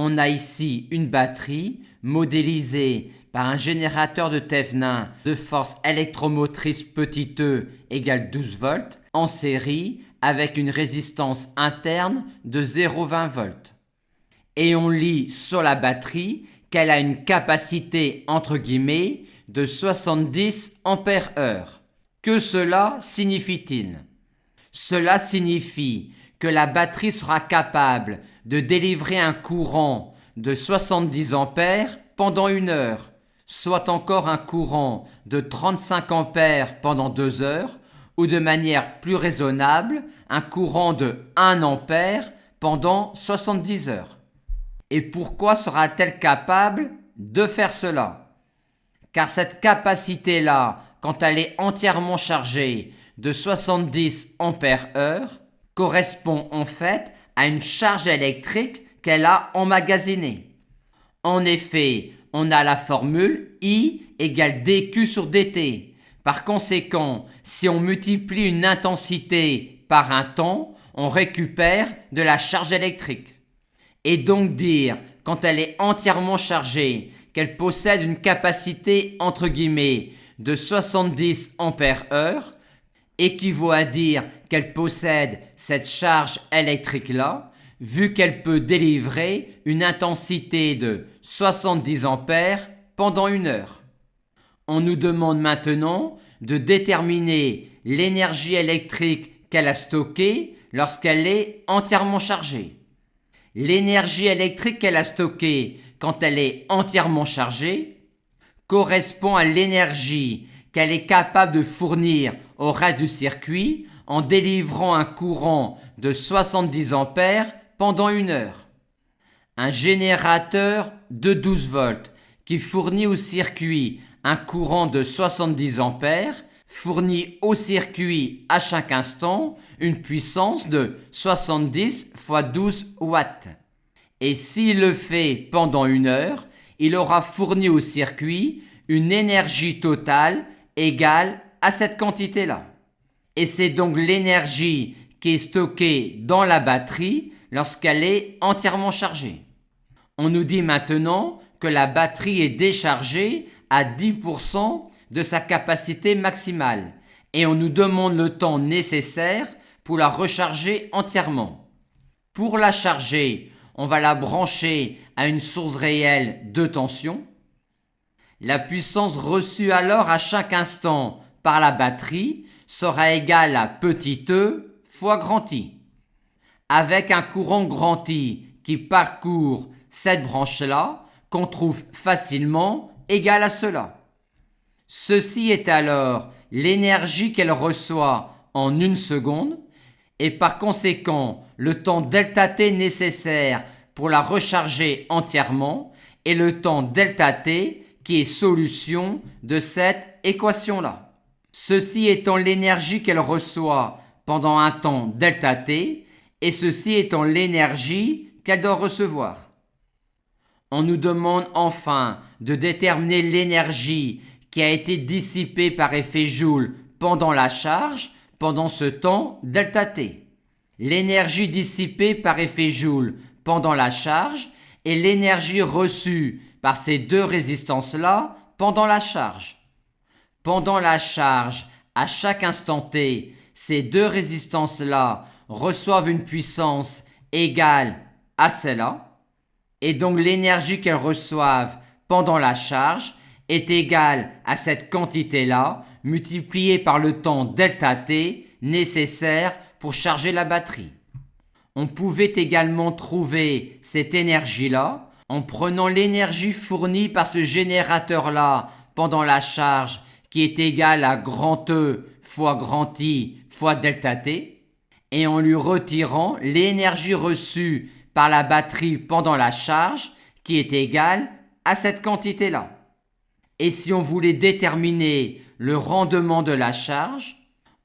On a ici une batterie modélisée par un générateur de Thevenin de force électromotrice petit e égale 12 volts en série avec une résistance interne de 0,20 volts. Et on lit sur la batterie qu'elle a une capacité entre guillemets de 70 ampères-heure. Que cela signifie-t-il? Cela signifie que la batterie sera capable de délivrer un courant de 70 ampères pendant 1 heure, soit encore un courant de 35 ampères pendant 2 heures, ou de manière plus raisonnable, un courant de 1 ampère pendant 70 heures. Et pourquoi sera-t-elle capable de faire cela? Car cette capacité-là, quand elle est entièrement chargée de 70 ampères-heure, correspond en fait à une charge électrique qu'elle a emmagasinée. En effet, on a la formule I égale dQ sur dt. Par conséquent, si on multiplie une intensité par un temps, on récupère de la charge électrique. Et donc dire, quand elle est entièrement chargée, qu'elle possède une capacité entre guillemets de 70 ampères-heure, équivaut à dire qu'elle possède cette charge électrique-là, vu qu'elle peut délivrer une intensité de 70 ampères pendant 1 heure. On nous demande maintenant de déterminer l'énergie électrique qu'elle a stockée lorsqu'elle est entièrement chargée. L'énergie électrique qu'elle a stockée quand elle est entièrement chargée correspond à l'énergie qu'elle est capable de fournir au reste du circuit en délivrant un courant de 70 ampères pendant 1 heure. Un générateur de 12 volts qui fournit au circuit un courant de 70 ampères fournit au circuit à chaque instant une puissance de 70 fois 12 watts. Et s'il le fait pendant 1 heure, il aura fourni au circuit une énergie totale égale à cette quantité-là. Et c'est donc l'énergie qui est stockée dans la batterie lorsqu'elle est entièrement chargée. On nous dit maintenant que la batterie est déchargée à 10% de sa capacité maximale et on nous demande le temps nécessaire pour la recharger entièrement. Pour la charger, on va la brancher à une source réelle de tension. La puissance reçue alors à chaque instant par la batterie sera égale à petit e fois grand I, avec un courant grand I qui parcourt cette branche-là qu'on trouve facilement égale à cela. Ceci est alors l'énergie qu'elle reçoit en 1 seconde et par conséquent le temps ΔT nécessaire pour la recharger entièrement et le temps ΔT qui est solution de cette équation-là. Ceci étant l'énergie qu'elle reçoit pendant un temps ΔT et ceci étant l'énergie qu'elle doit recevoir. On nous demande enfin de déterminer l'énergie qui a été dissipée par effet Joule pendant la charge pendant ce temps ΔT. L'énergie dissipée par effet Joule pendant la charge et l'énergie reçue par ces deux résistances-là pendant la charge. Pendant la charge, à chaque instant t, ces deux résistances-là reçoivent une puissance égale à celle-là, et donc l'énergie qu'elles reçoivent pendant la charge est égale à cette quantité-là multipliée par le temps ΔT nécessaire pour charger la batterie. On pouvait également trouver cette énergie-là en prenant l'énergie fournie par ce générateur-là pendant la charge qui est égale à grand E fois grand I fois ΔT et en lui retirant l'énergie reçue par la batterie pendant la charge qui est égale à cette quantité-là. Et si on voulait déterminer le rendement de la charge,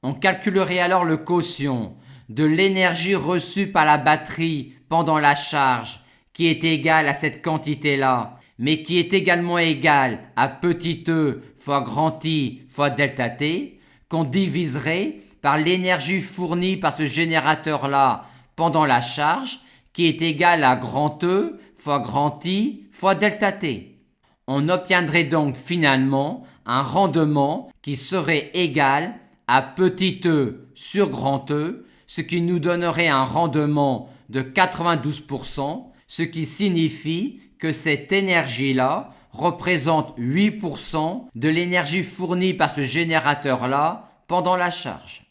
on calculerait alors le quotient de l'énergie reçue par la batterie pendant la charge qui est égale à cette quantité-là, mais qui est également égale à petit e fois grand I fois ΔT, qu'on diviserait par l'énergie fournie par ce générateur-là pendant la charge qui est égale à grand E fois grand I fois delta T. On obtiendrait donc finalement un rendement qui serait égal à petit e sur grand E, ce qui nous donnerait un rendement de 92%, ce qui signifie que cette énergie-là représente 8% de l'énergie fournie par ce générateur-là pendant la charge.